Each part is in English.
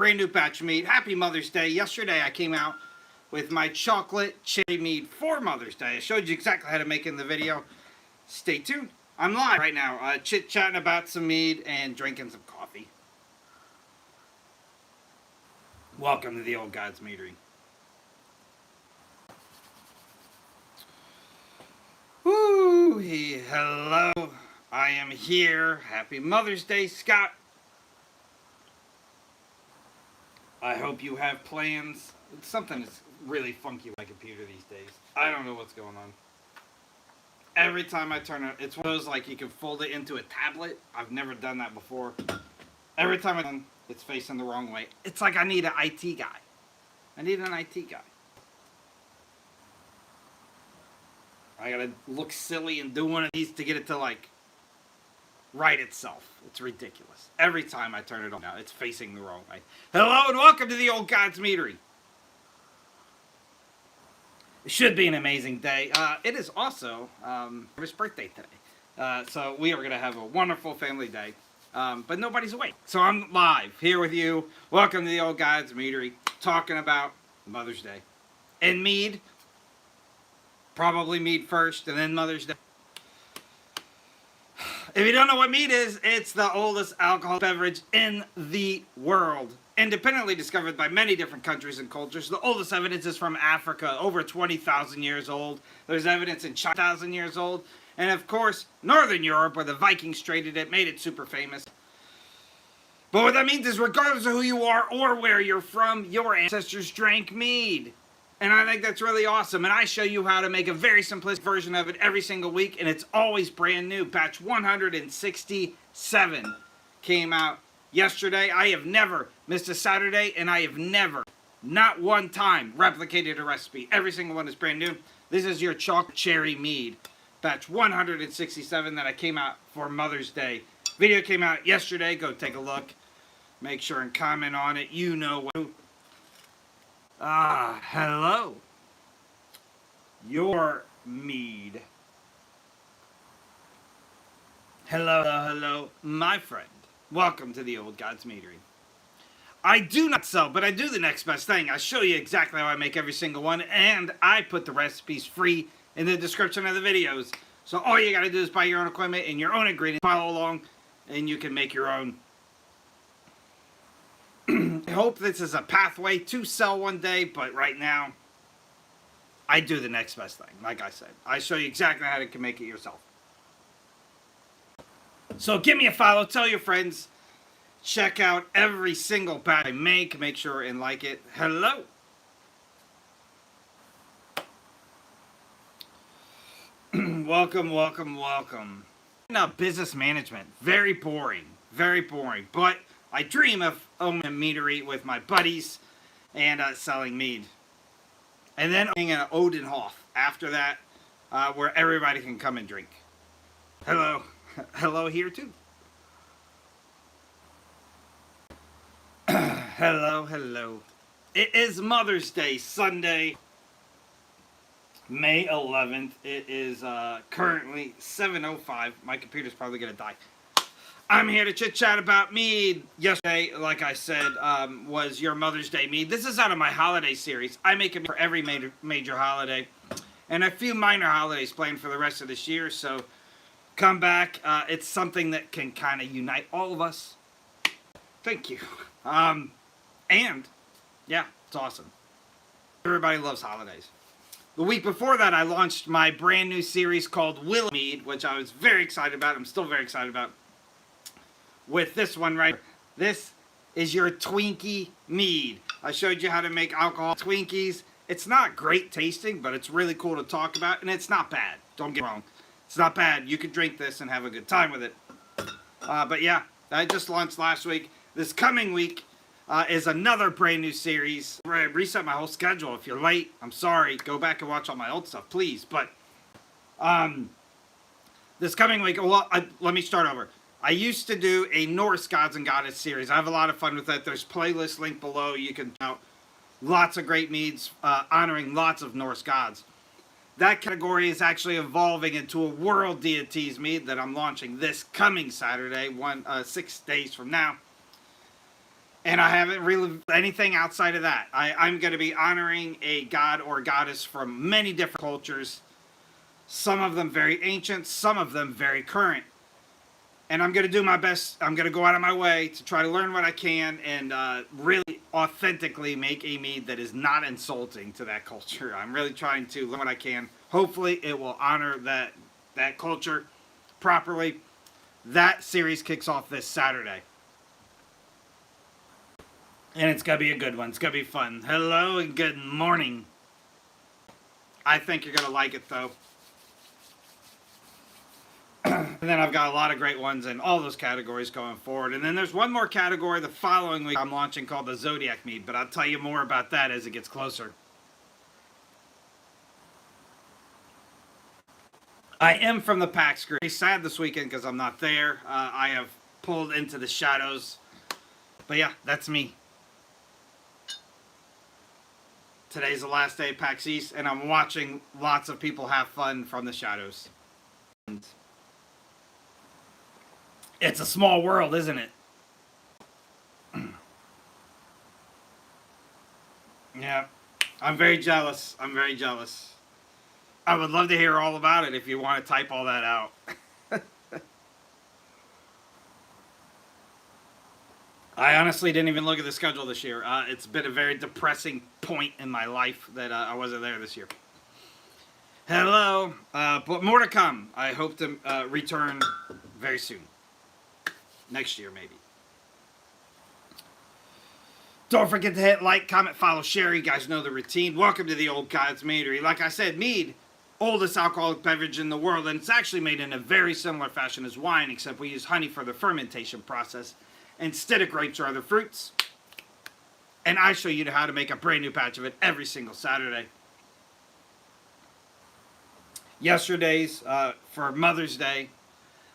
Brand new batch of mead. Happy Mother's Day. Yesterday I came out with my chocolate cherry mead for Mother's Day. I showed you exactly how to make it in the video. Stay tuned. I'm live right now, chit-chatting about some mead and drinking some coffee. Welcome to the Old God's Meadery. Woo! Hello. I am here. Happy Mother's Day, Scott. I hope you have plans. Something is really funky with my computer these days. I don't know what's going on. Every time I turn it, it's one of those like you can fold it into a tablet. I've never done that before. Every time I turn, it's facing the wrong way. It's like I need an IT guy. I need an IT guy. I gotta look silly and do one of these to get it to like right itself. It's ridiculous. Every time I turn it on now, it's facing the wrong way. Hello and welcome to the Old God's Meadery. It should be an amazing day. It is also his birthday today. So we are going to have a wonderful family day. But nobody's awake. So I'm live here with you. Welcome to the Old God's Meadery. Talking about Mother's Day. And mead. Probably mead first and then Mother's Day. If you don't know what mead is, it's the oldest alcoholic beverage in the world. Independently discovered by many different countries and cultures. The oldest evidence is from Africa, over 20,000 years old. There's evidence in China, 1,000 years old. And of course, Northern Europe, where the Vikings traded it, made it super famous. But what that means is regardless of who you are or where you're from, your ancestors drank mead. And I think that's really awesome. And I show you how to make a very simplistic version of it every single week. And it's always brand new. Batch 167 came out yesterday. I have never missed a Saturday. And I have never, not one time, replicated a recipe. Every single one is brand new. This is your chocolate cherry mead. Batch 167 that I came out for Mother's Day. Video came out yesterday. Go take a look. Make sure and comment on it. You know what. Hello. Your mead. Hello, my friend. Welcome to the Old God's Meadery. I do not sell, but I do the next best thing. I show you exactly how I make every single one, and I put the recipes free in the description of the videos. So all you gotta do is buy your own equipment and your own ingredients, follow along, and you can make your own. I hope this is a pathway to sell one day, but right now, I do the next best thing. Like I said, I show you exactly how you can make it yourself. So give me a follow, tell your friends, check out every single batch I make sure and like it. Hello. Welcome. Now, business management, very boring, but I dream of owning a meadery with my buddies and selling mead. And then owning an Odenhof after that, where everybody can come and drink. Hello. Hello here too. Hello. It is Mother's Day, Sunday, May 11th. It is currently 7:05. My computer's probably going to die. I'm here to chit-chat about mead. Yesterday, like I said, was your Mother's Day mead. This is out of my holiday series. I make it for every major holiday. And a few minor holidays planned for the rest of this year. So come back. It's something that can kind of unite all of us. Thank you. And, yeah, it's awesome. Everybody loves holidays. The week before that, I launched my brand new series called Will Mead, which I was very excited about. I'm still very excited about. With this one right here. This is your Twinkie mead. I showed you how to make alcohol Twinkies. It's not great tasting, but it's really cool to talk about, and it's not bad. Don't get me wrong. It's not bad. You can drink this and have a good time with it. But yeah, I just launched last week. This coming week is another brand new series. I reset my whole schedule. If you're late, I'm sorry. Go back and watch all my old stuff, please. But this coming week, well, let me start over. I used to do a Norse Gods and Goddess series. I have a lot of fun with that. There's playlist linked below. You can check out lots of great meads honoring lots of Norse gods. That category is actually evolving into a World Deities mead that I'm launching this coming Saturday, 6 days from now. And I haven't really anything outside of that. I'm going to be honoring a god or goddess from many different cultures. Some of them very ancient, some of them very current. And I'm going to do my best. I'm going to go out of my way to try to learn what I can and really authentically make a mead that is not insulting to that culture. I'm really trying to learn what I can. Hopefully, it will honor that culture properly. That series kicks off this Saturday. And it's going to be a good one. It's going to be fun. Hello and good morning. I think you're going to like it, though. And then I've got a lot of great ones in all those categories going forward. And then there's one more category the following week I'm launching called the Zodiac Mead, but I'll tell you more about that as it gets closer. I am from the PAX group. It's sad this weekend because I'm not there. I have pulled into the shadows. But yeah, that's me. Today's the last day of PAX East, and I'm watching lots of people have fun from the shadows. It's a small world, isn't it? Yeah. I'm very jealous. I'm very jealous. I would love to hear all about it if you want to type all that out. I honestly didn't even look at the schedule this year. It's been a very depressing point in my life that I wasn't there this year. Hello. But more to come. I hope to return very soon. Next year, maybe. Don't forget to hit like, comment, follow, share. You guys know the routine. Welcome to the Old God's Meadery. Like I said, mead, oldest alcoholic beverage in the world, and it's actually made in a very similar fashion as wine, except we use honey for the fermentation process instead of grapes or other fruits. And I show you how to make a brand new batch of it every single Saturday. Yesterday's, for Mother's Day,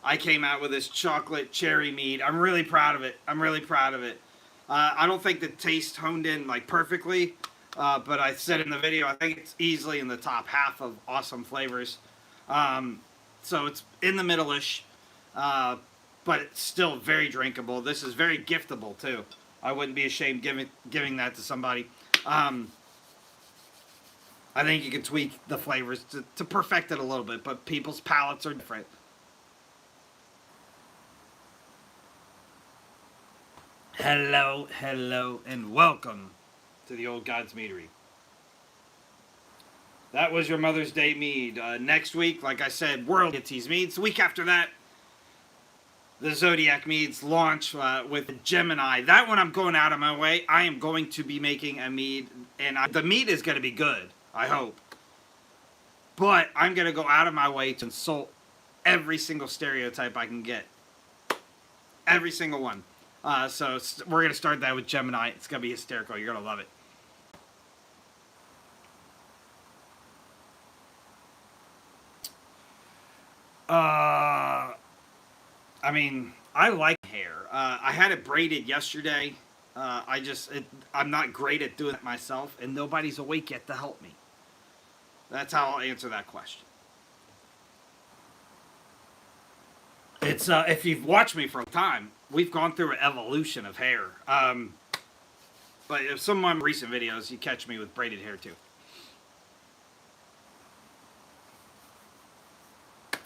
I came out with this chocolate cherry mead. I'm really proud of it. I'm really proud of it. I don't think the taste honed in like perfectly, but I said in the video, I think it's easily in the top half of awesome flavors. So it's in the middle-ish, but it's still very drinkable. This is very giftable too. I wouldn't be ashamed giving that to somebody. I think you can tweak the flavors to perfect it a little bit, but people's palates are different. Hello, hello, and welcome to the Old God's Meadery. That was your Mother's Day mead. Next week, like I said, World Gets Meads. The week after that, the Zodiac Meads launch with Gemini. That one I'm going out of my way. I am going to be making a mead, and the mead is going to be good, I hope. But I'm going to go out of my way to insult every single stereotype I can get. Every single one. So we're going to start that with Gemini. It's going to be hysterical. You're going to love it. I mean, I like hair. I had it braided yesterday. I'm not great at doing it myself, and nobody's awake yet to help me. That's how I'll answer that question. It's if you've watched me for a time, we've gone through an evolution of hair. But if some of my recent videos, you catch me with braided hair too.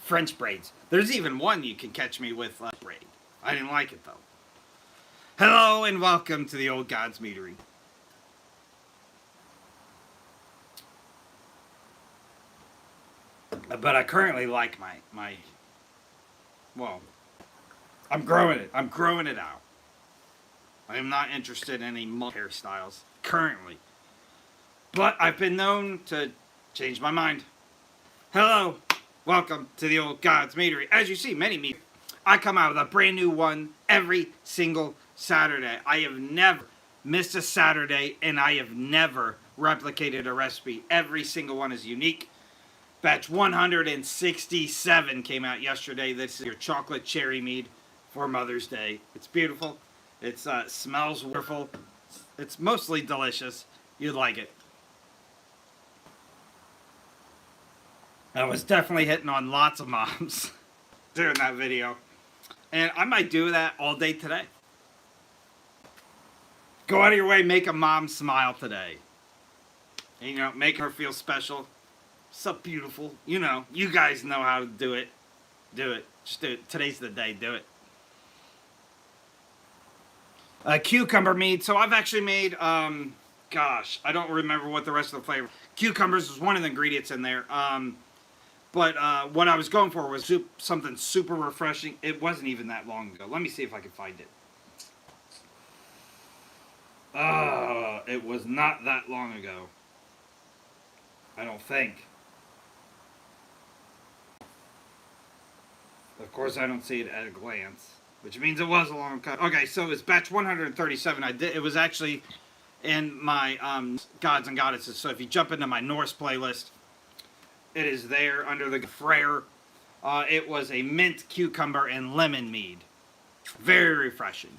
French braids. There's even one you can catch me with braid. I didn't like it though. Hello and welcome to the Old God's Meadery. But I currently like my well, I'm growing it. I'm growing it out. I am not interested in any monk hairstyles currently. But I've been known to change my mind. Hello. Welcome to the Old God's Meadery. As you see, many mead. I come out with a brand new one every single Saturday. I have never missed a Saturday, and I have never replicated a recipe. Every single one is unique. Batch 167 came out yesterday. This is your chocolate cherry mead for Mother's Day. It's beautiful. It smells wonderful. It's mostly delicious. You'd like it. I was definitely hitting on lots of moms during that video. And I might do that all day today. Go out of your way, make a mom smile today. And, you know, make her feel special. So beautiful. You know, you guys know how to do it. Do it. Just do it. Today's the day. Do it. Cucumber mead. So I've actually made, gosh, I don't remember what the rest of the flavor. Cucumbers was one of the ingredients in there. But what I was going for was something super refreshing. It wasn't even that long ago. Let me see if I can find it. It was not that long ago. I don't think. Of course, I don't see it at a glance, which means it was a long time. Okay, so it's batch 137. It was actually in my Gods and Goddesses. So if you jump into my Norse playlist, it is there under the Frere. It was a mint, cucumber, and lemon mead. Very refreshing.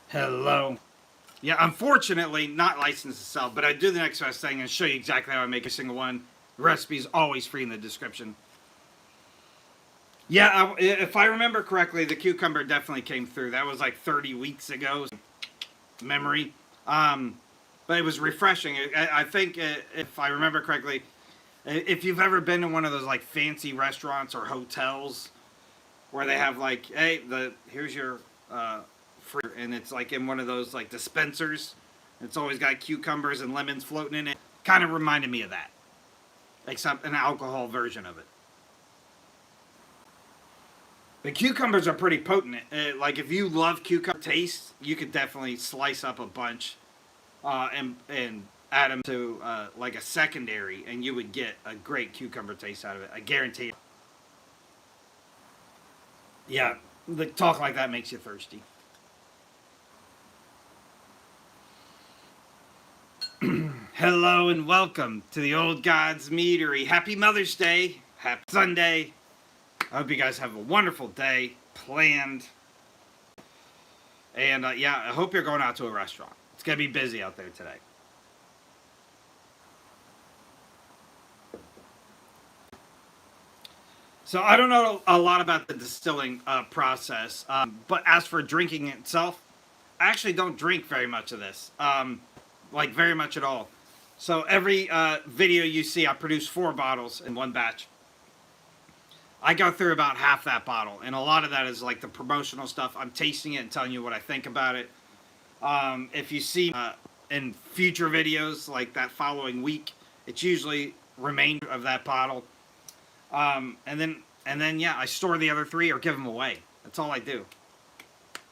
Hello. Yeah, unfortunately, not licensed to sell, but I do the next best thing and show you exactly how I make a single one. The recipe is always free in the description. Yeah, if I remember correctly, the cucumber definitely came through. That was like 30 weeks ago. Memory. But it was refreshing. I think, if I remember correctly, if you've ever been to one of those like fancy restaurants or hotels where they have like, hey, here's your fruit, and it's like in one of those like dispensers. It's always got cucumbers and lemons floating in it. Kind of reminded me of that, except an alcohol version of it. The cucumbers are pretty potent. Like if you love cucumber taste, you could definitely slice up a bunch and add them to like a secondary, and you would get a great cucumber taste out of it. I guarantee it. Yeah, the talk like that makes you thirsty. Hello and welcome to the Old Gods Meadery. Happy Mother's Day. Happy Sunday. I hope you guys have a wonderful day planned. And yeah, I hope you're going out to a restaurant. It's going to be busy out there today. So I don't know a lot about the distilling process, but as for drinking itself, I actually don't drink very much of this, like very much at all. So every video you see, I produce 4 bottles in one batch. I go through about half that bottle, and a lot of that is like the promotional stuff. I'm tasting it and telling you what I think about it. If you see in future videos, like that following week, it's usually remainder of that bottle. And then yeah, I store the other 3 or give them away. That's all I do.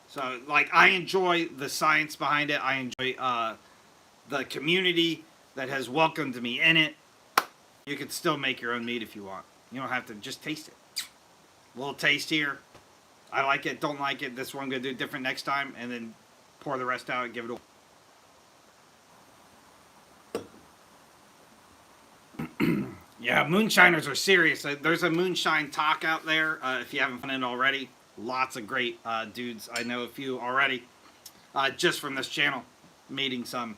So like, I enjoy the science behind it. I enjoy the community that has welcomed me in it. You can still make your own mead if you want. You don't have to, just taste it. A little taste here. I like it, don't like it. This one I'm going to do different next time. And then pour the rest out and give it a... Yeah, moonshiners are serious. There's a moonshine talk out there. If you haven't found it already. Lots of great dudes. I know a few already. Just from this channel. Meeting some.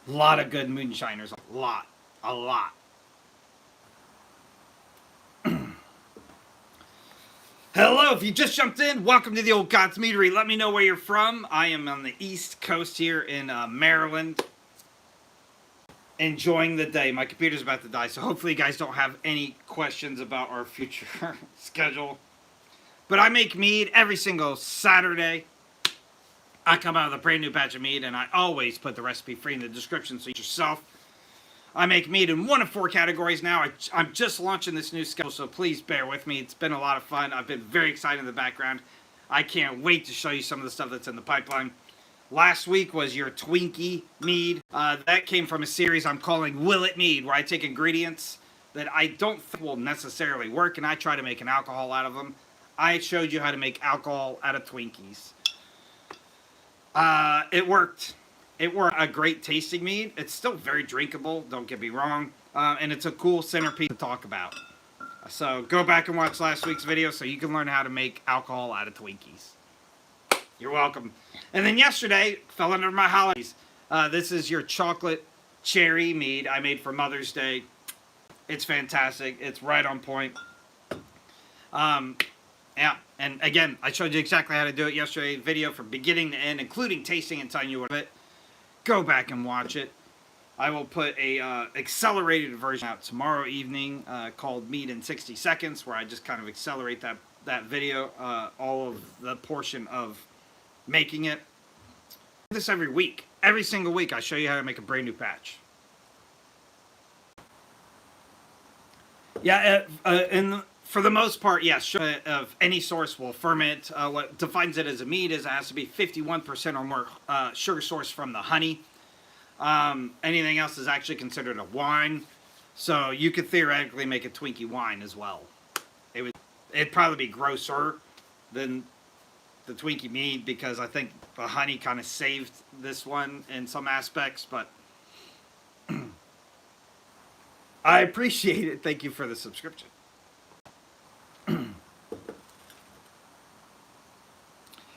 A lot of good moonshiners. A lot. A lot. Hello, if you just jumped in, welcome to the Old Gods Meadery. Let me know where you're from. I am on the East Coast here in Maryland. Enjoying the day. My computer's about to die, so hopefully you guys don't have any questions about our future schedule. But I make mead every single Saturday. I come out with a brand new batch of mead, and I always put the recipe free in the description so you yourself. I make mead in 1 of 4 categories now. I'm just launching this new schedule, so please bear with me. It's been a lot of fun. I've been very excited in the background. I can't wait to show you some of the stuff that's in the pipeline. Last week was your Twinkie mead. That came from a series I'm calling Will It Mead, where I take ingredients that I don't think will necessarily work, and I try to make an alcohol out of them. I showed you how to make alcohol out of Twinkies. It worked. It worked. A great tasting mead. It's still very drinkable, don't get me wrong. And it's a cool centerpiece to talk about. So go back and watch last week's video so you can learn how to make alcohol out of Twinkies. You're welcome. And then yesterday, fell under my holidays. This is your chocolate cherry mead I made for Mother's Day. It's fantastic. It's right on point. Yeah, and again, I showed you exactly how to do it yesterday. Video from beginning to end, including tasting and telling you what of it. Go back and watch it. I will put a accelerated version out tomorrow evening called Mead in 60 Seconds, where I just kind of accelerate that video, all of the portion of making it. I do this every week. Every single week, I show you how to make a brand new batch. Yeah, for the most part, yes, of any source will ferment. What defines it as a mead is it has to be 51% or more sugar source from the honey. Anything else is actually considered a wine. So you could theoretically make a Twinkie wine as well. It'd probably be grosser than the Twinkie mead because I think the honey kind of saved this one in some aspects, but I appreciate it. Thank you for the subscription.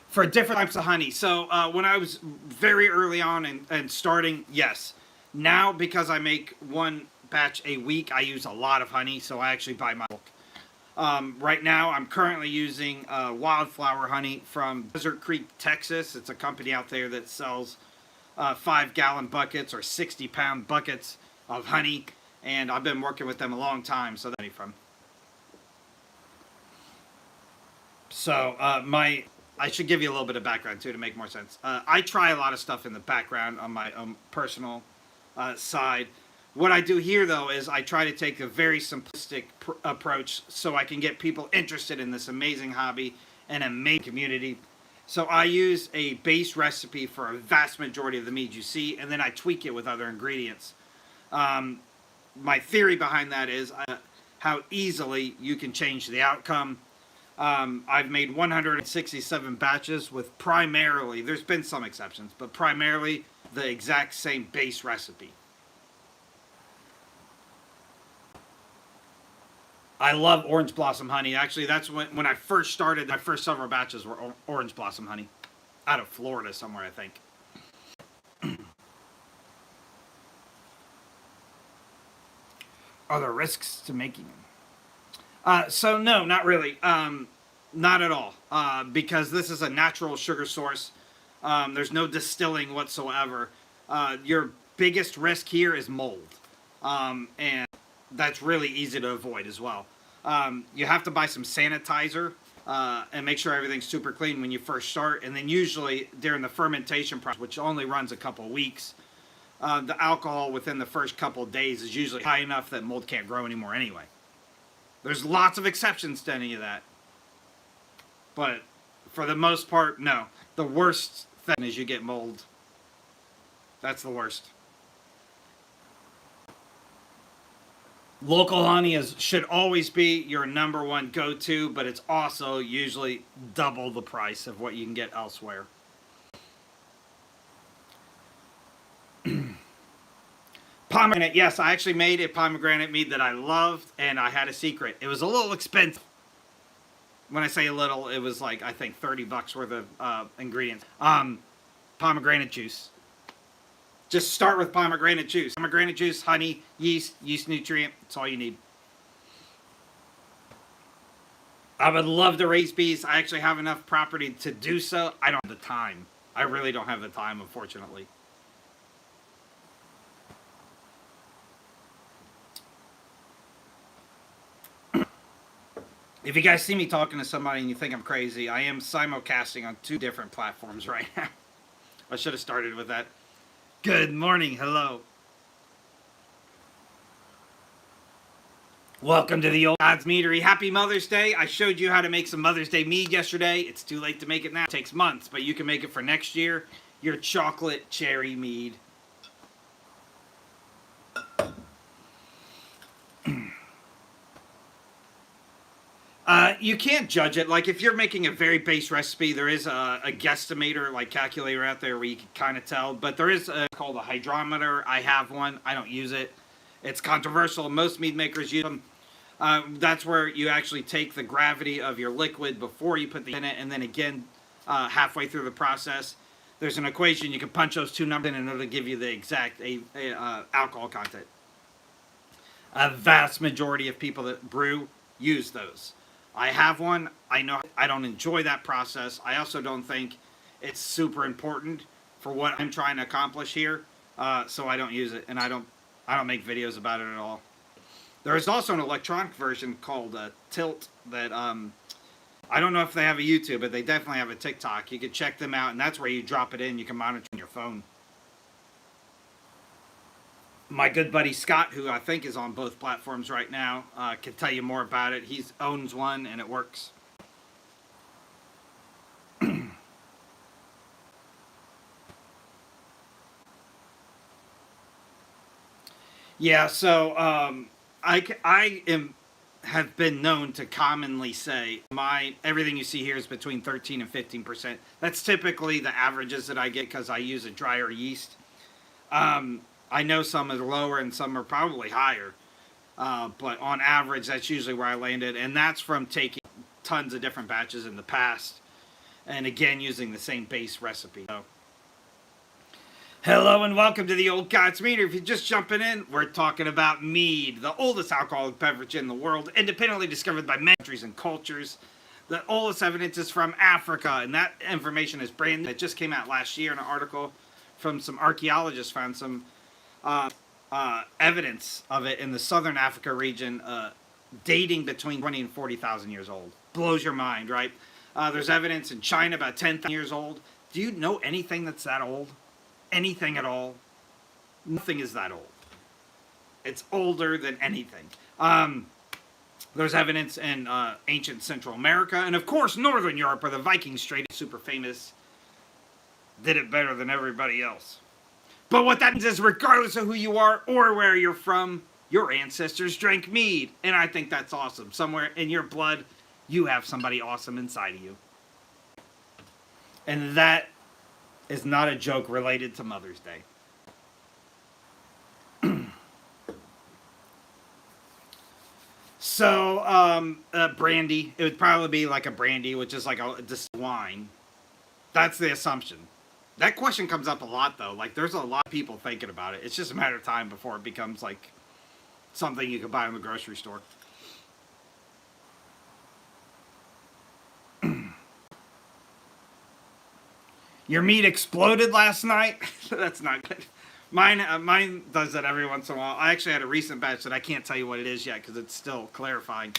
For different types of honey. So when I was very early on and starting, yes. Now, because I make one batch a week, I use a lot of honey, so I actually buy my bulk. Right now, I'm currently using wildflower honey from Desert Creek, Texas. It's a company out there that sells 5-gallon buckets or 60-pound buckets of honey, and I've been working with them a long time, so that's from. So I should give you a little bit of background, too, to make more sense. I try a lot of stuff in the background on my own personal side. What I do here, though, is I try to take a very simplistic approach so I can get people interested in this amazing hobby and amazing community. So I use a base recipe for a vast majority of the mead you see, and then I tweak it with other ingredients. My theory behind that is how easily you can change the outcome. I've made 167 batches with primarily, there's been some exceptions, but primarily the exact same base recipe. I love orange blossom honey. Actually, that's when I first started, my first several batches were orange blossom honey. Out of Florida somewhere, I think. Are there risks to making them? So no, not really. Not at all. Because this is a natural sugar source. There's no distilling whatsoever. Your biggest risk here is mold. And that's really easy to avoid as well. You have to buy some sanitizer and make sure everything's super clean when you first start. And then usually during the fermentation process, which only runs a couple of weeks, the alcohol within the first couple of days is usually high enough that mold can't grow anymore anyway. There's lots of exceptions to any of that. But for the most part, no. The worst thing is you get mold. That's the worst. Local honey should always be your number one go-to, but it's also usually double the price of what you can get elsewhere. Pomegranate, yes, I actually made a pomegranate mead that I loved, and I had a secret. It was a little expensive. When I say a little, it was like, I think, $30 worth of ingredients. Pomegranate juice. Just start with pomegranate juice. Pomegranate juice, honey, yeast nutrient. That's all you need. I would love to raise bees. I actually have enough property to do so. I don't have the time. I really don't have the time, unfortunately. If you guys see me talking to somebody and you think I'm crazy, I am simulcasting on 2 different platforms right now. I should have started with that. Good morning, hello. Welcome to the Old God's Meadery. Happy Mother's Day. I showed you how to make some Mother's Day mead yesterday. It's too late to make it now. It takes months, but you can make it for next year. Your chocolate cherry mead. You can't judge it. Like, if you're making a very base recipe, there is a guesstimator, like, calculator out there where you can kind of tell. But there is called a hydrometer. I have one. I don't use it. It's controversial. Most mead makers use them. That's where you actually take the gravity of your liquid before you put the in it, and then again, halfway through the process, there's an equation. You can punch those 2 numbers in, and it'll give you the exact alcohol content. A vast majority of people that brew use those. I have one. I know I don't enjoy that process. I also don't think it's super important for what I'm trying to accomplish here. So I don't use it, and I don't make videos about it at all. There is also an electronic version called Tilt that I don't know if they have a YouTube, but they definitely have a TikTok. You can check them out, and that's where you drop it in. You can monitor on your phone. My good buddy Scott, who I think is on both platforms right now, can tell you more about it. He owns one, and it works. Yeah, so I am have been known to commonly say my everything you see here is between 13 and 15%. That's typically the averages that I get because I use a drier yeast. I know some are lower and some are probably higher, but on average, that's usually where I landed, and that's from taking tons of different batches in the past, and again using the same base recipe. So, hello and welcome to the Old Gods Meader. If you're just jumping in, we're talking about mead, the oldest alcoholic beverage in the world, independently discovered by many countries and cultures. The oldest evidence is from Africa, and that information is brand new. It just came out last year in an article from some archaeologists found some evidence of it in the southern Africa region, dating between 20 and 40,000 years old. Blows your mind, right? There's evidence in China about 10,000 years old. Do you know anything that's that old? Anything at all? Nothing is that old. It's older than anything. There's evidence in ancient Central America, and of course Northern Europe, where the Vikings straight super famous, did it better than everybody else. But what that means is regardless of who you are or where you're from, your ancestors drank mead. And I think that's awesome. Somewhere in your blood, you have somebody awesome inside of you. And that is not a joke related to Mother's Day. So, brandy. It would probably be like a brandy, which is like a distilled wine. That's the assumption. That question comes up a lot, though. Like, there's a lot of people thinking about it. It's just a matter of time before it becomes, like, something you can buy in the grocery store. Your meat exploded last night? That's not good. Mine does that every once in a while. I actually had a recent batch that I can't tell you what it is yet because it's still clarifying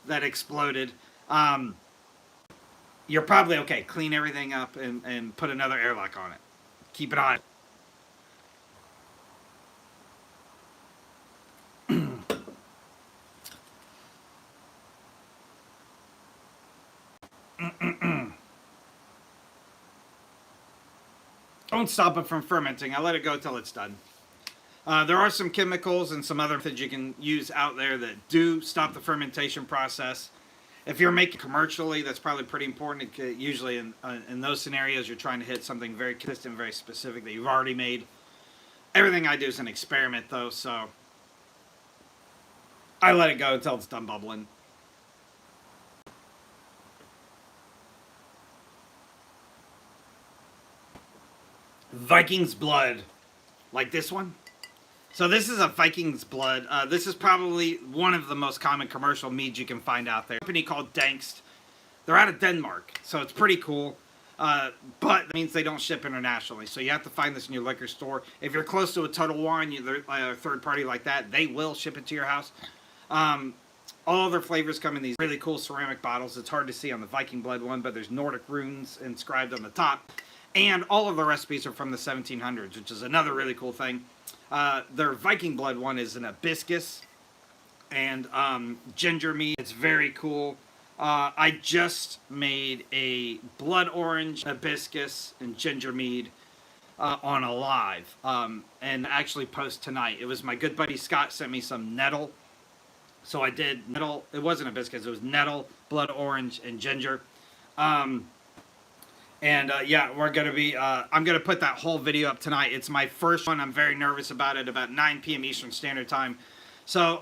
that exploded. You're probably okay. Clean everything up and put another airlock on it. Keep it on. Don't stop it from fermenting. I let it go till it's done. There are some chemicals and some other things you can use out there that do stop the fermentation process. If you're making commercially, that's probably pretty important. Usually in those scenarios, you're trying to hit something very consistent, very specific that you've already made. Everything I do is an experiment, though, so I let it go until it's done bubbling. Viking's blood. Like this one? So this is a Viking's blood. This is probably one of the most common commercial meads you can find out there. A company called Dankst. They're out of Denmark, so it's pretty cool. But that means they don't ship internationally, so you have to find this in your liquor store. If you're close to a Total Wine, a third party like that, they will ship it to your house. All their flavors come in these really cool ceramic bottles. It's hard to see on the Viking blood one, but there's Nordic runes inscribed on the top. And all of the recipes are from the 1700s, which is another really cool thing. Their Viking blood one is an hibiscus and ginger mead. It's very cool. I just made a blood orange, hibiscus, and ginger mead on a live, and actually post tonight. It was my good buddy Scott sent me some nettle. So I did nettle. It wasn't hibiscus. It was nettle, blood orange, and ginger. Yeah, we're going to be, I'm going to put that whole video up tonight. It's my first one. I'm very nervous about it, about 9 p.m. Eastern Standard Time. So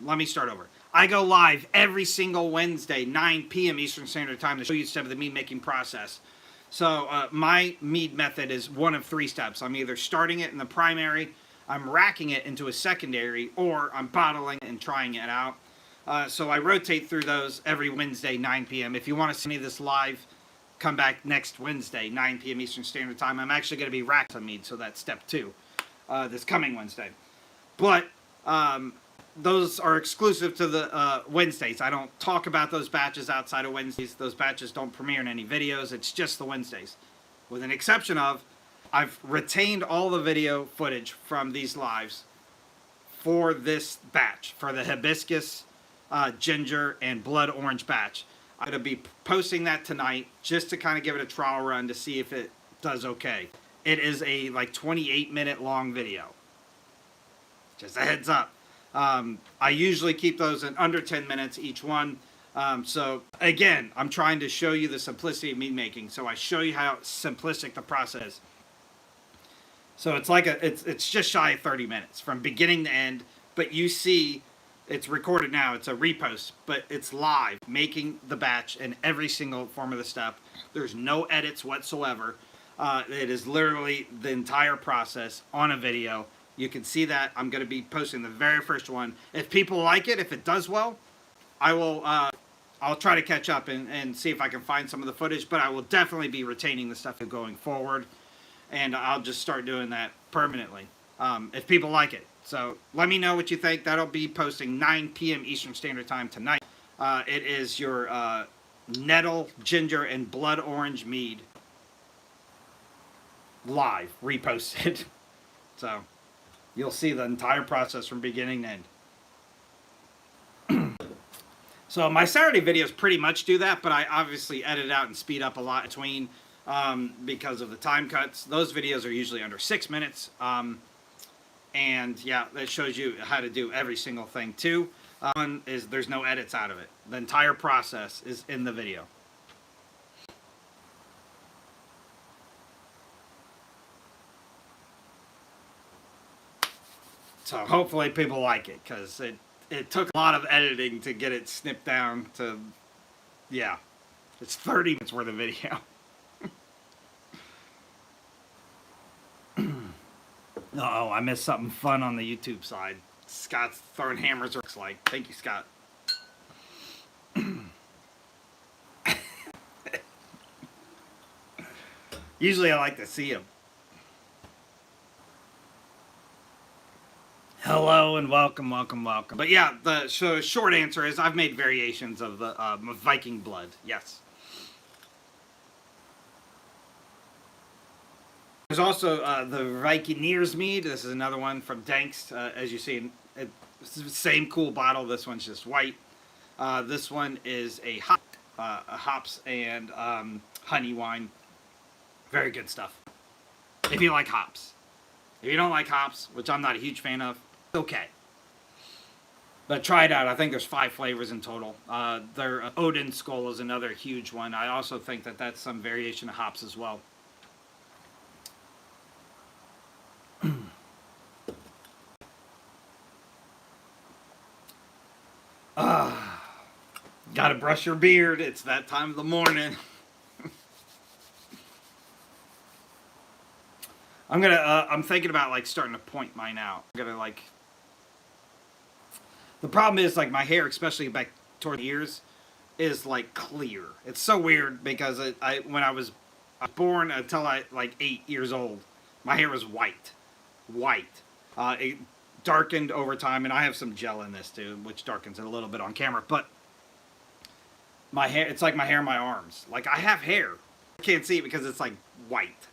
let me start over. I go live every single Wednesday, 9 p.m. Eastern Standard Time to show you a step of the mead making process. So my mead method is one of 3 steps. I'm either starting it in the primary, I'm racking it into a secondary, or I'm bottling and trying it out. So I rotate through those every Wednesday, 9 p.m. If you want to see any of this live, come back next Wednesday, 9 p.m. Eastern Standard Time. I'm actually going to be racked on mead, so that's step 2, this coming Wednesday. But those are exclusive to the Wednesdays. I don't talk about those batches outside of Wednesdays. Those batches don't premiere in any videos. It's just the Wednesdays. With an exception of, I've retained all the video footage from these lives for this batch, for the hibiscus, ginger, and blood orange batch. I'm going to be posting that tonight just to kind of give it a trial run to see if it does okay. It is a like 28-minute long video. Just a heads up. I usually keep those in under 10 minutes each one. So again, I'm trying to show you the simplicity of mead making. So I show you how simplistic the process is. So it's like it's just shy of 30 minutes from beginning to end. But you see, it's recorded now. It's a repost, but it's live, making the batch in every single form of the step. There's no edits whatsoever. It is literally the entire process on a video. You can see that. I'm going to be posting the very first one. If people like it, if it does well, I will. I'll try to catch up and see if I can find some of the footage. But I will definitely be retaining the stuff going forward, and I'll just start doing that permanently if people like it. So let me know what you think. That'll be posting 9 p.m. Eastern Standard Time tonight. It is your nettle, ginger, and blood orange mead live, reposted. So you'll see the entire process from beginning to end. So my Saturday videos pretty much do that, but I obviously edit out and speed up a lot between because of the time cuts. Those videos are usually under 6 minutes. And yeah, that shows you how to do every single thing too. One is there's no edits out of it. The entire process is in the video. So hopefully people like it, because it took a lot of editing to get it snipped down to, yeah, it's 30 minutes worth of video. Uh-oh, I missed something fun on the YouTube side. Scott's throwing hammers, looks like. Thank you, Scott. Usually I like to see him. Hello and welcome, welcome, welcome. But yeah, the short answer is I've made variations of the Viking blood, yes. There's also the Vikineers mead. This is another one from Danks. As you see, it's the same cool bottle. This one's just white. This one is a hops and honey wine. Very good stuff. If you like hops. If you don't like hops, which I'm not a huge fan of, it's okay. But try it out. I think there's 5 flavors in total. Their Odin Skull is another huge one. I also think that that's some variation of hops as well. Gotta brush your beard. It's that time of the morning. I'm thinking about like starting to point mine out. I'm gonna like. The problem is like my hair, especially back toward the ears, is like clear. It's so weird because when I was born until I like 8 years old, my hair was white. It darkened over time, and I have some gel in this too, which darkens it a little bit on camera. But my hair, it's like my hair in my arms. Like I have hair. I can't see it because it's like white.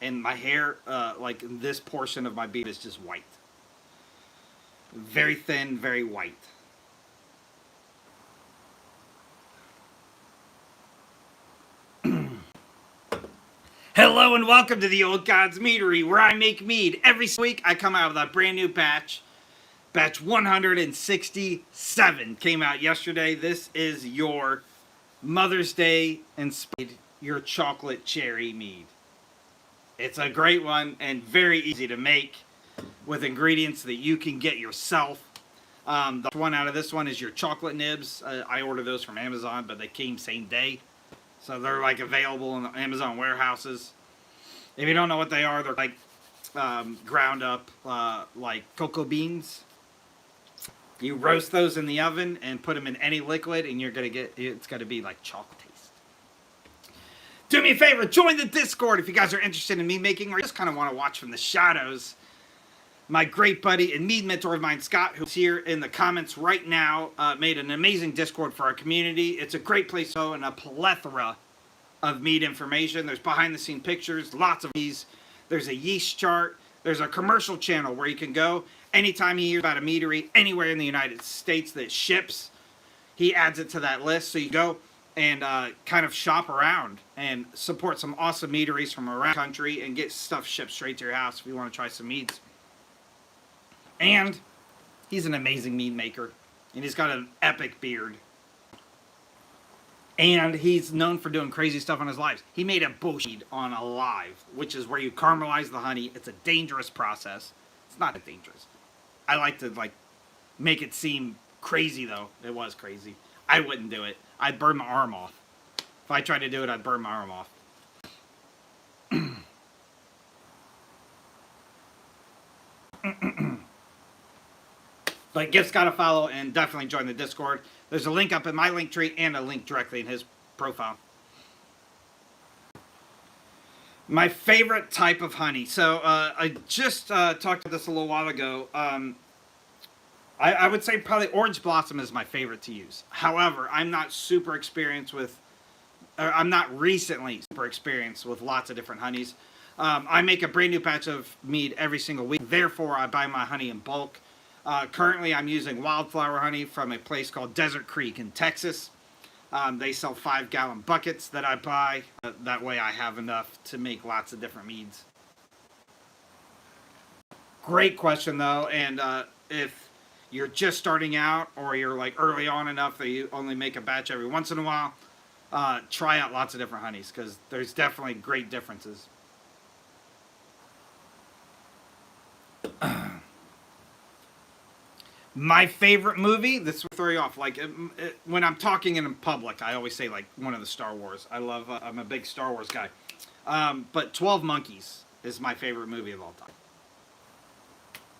And my hair, like this portion of my beard is just white. Very thin, very white. Hello and welcome to the Old Gods Meadery, where I make mead. Every week I come out with a brand new batch. Batch 167 came out yesterday. This is your Mother's Day inspired, your chocolate cherry mead. It's a great one and very easy to make with ingredients that you can get yourself. The one out of this one is your chocolate nibs. I ordered those from Amazon, but they came same day. So they're like available in the Amazon warehouses. If you don't know what they are, they're like ground up like cocoa beans. You roast those in the oven and put them in any liquid, and you're gonna get, it's gonna be like chocolate taste. Do me a favor, join the Discord if you guys are interested in mead making or just kind of want to watch from the shadows. My great buddy and mead mentor of mine, Scott, who's here in the comments right now, made an amazing Discord for our community. It's a great place to go and a plethora of mead information. There's behind the scene pictures, lots of these. There's a yeast chart. There's a commercial channel where you can go anytime you hear about a meadery anywhere in the United States that ships. He adds it to that list, so you go and kind of shop around and support some awesome meaderies from around the country and get stuff shipped straight to your house if you want to try some meads. And he's an amazing mead maker, and he's got an epic beard. And he's known for doing crazy stuff on his lives. He made a bushmead on a live, which is where you caramelize the honey. It's a dangerous process. It's not that dangerous. I like to make it seem crazy, though. It was crazy. I wouldn't do it. I'd burn my arm off. If I tried to do it, I'd burn my arm off. But Gift's got to follow and definitely join the Discord. There's a link up in my link tree and a link directly in his profile. My favorite type of honey. So I just talked about this a little while ago. I would say probably Orange Blossom is my favorite to use. However, I'm not super experienced with, I'm not recently super experienced with lots of different honeys. I make a brand new batch of mead every single week. Therefore, I buy my honey in bulk. Currently, I'm using wildflower honey from a place called Desert Creek in Texas. They sell 5-gallon buckets that I buy. That way I have enough to make lots of different meads. Great question, though. And if you're just starting out or you're like early on enough that you only make a batch every once in a while, try out lots of different honeys because there's definitely great differences. My favorite movie, this will throw you off. Like, when I'm talking in public, I always say, like, one of the Star Wars. I'm a big Star Wars guy. But 12 Monkeys is my favorite movie of all time.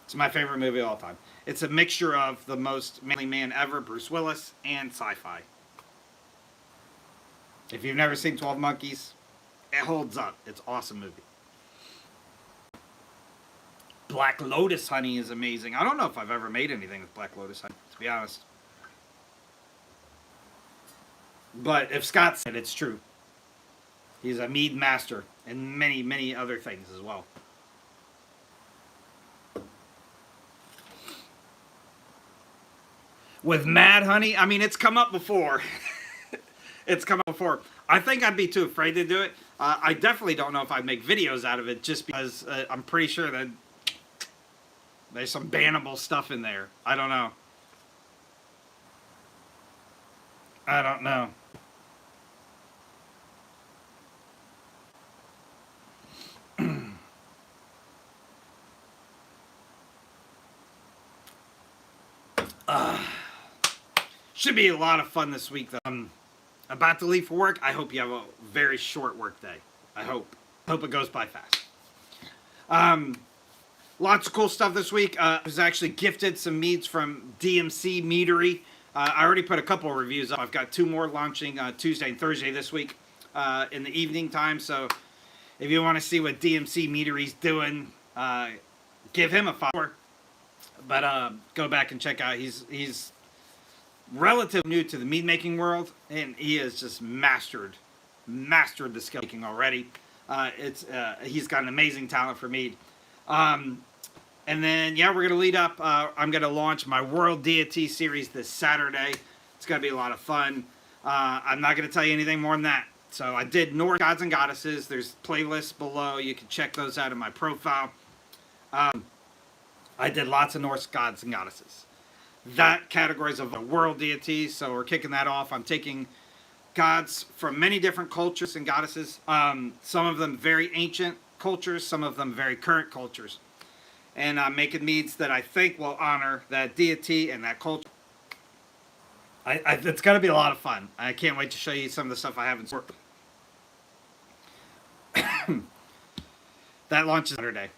It's my favorite movie of all time. It's a mixture of the most manly man ever, Bruce Willis, and sci-fi. If you've never seen 12 Monkeys, it holds up. It's an awesome movie. Black Lotus honey is amazing. I don't know if I've ever made anything with Black Lotus honey, to be honest. But if Scott said it's true. He's a mead master and many, many other things as well. With mad honey, I mean, it's come up before. It's come up before. I think I'd be too afraid to do it. I definitely don't know if I'd make videos out of it just because I'm pretty sure that there's some bannable stuff in there. I don't know. I don't know. Should be a lot of fun this week, though. I'm about to leave for work. I hope you have a very short work day. I hope. Hope it goes by fast. Lots of cool stuff this week. I was actually gifted some meads from DMC Meadery. I already put a couple of reviews up. I've got 2 more launching Tuesday and Thursday this week in the evening time. So if you want to see what DMC Meadery's doing, give him a follow. But go back and check out. He's relatively new to the mead making world, and he has just mastered the skill making already. He's got an amazing talent for mead. And then, yeah, we're going to lead up. I'm going to launch my World Deity series this Saturday. It's going to be a lot of fun. I'm not going to tell you anything more than that. So I did Norse Gods and Goddesses. There's playlists below. You can check those out in my profile. I did lots of Norse Gods and Goddesses. That categories of the World Deities. So we're kicking that off. I'm taking gods from many different cultures and goddesses. Some of them very ancient cultures. Some of them very current cultures. And I'm making meads that I think will honor that deity and that culture. It's going to be a lot of fun. I can't wait to show you some of the stuff I have in store. That launches Saturday.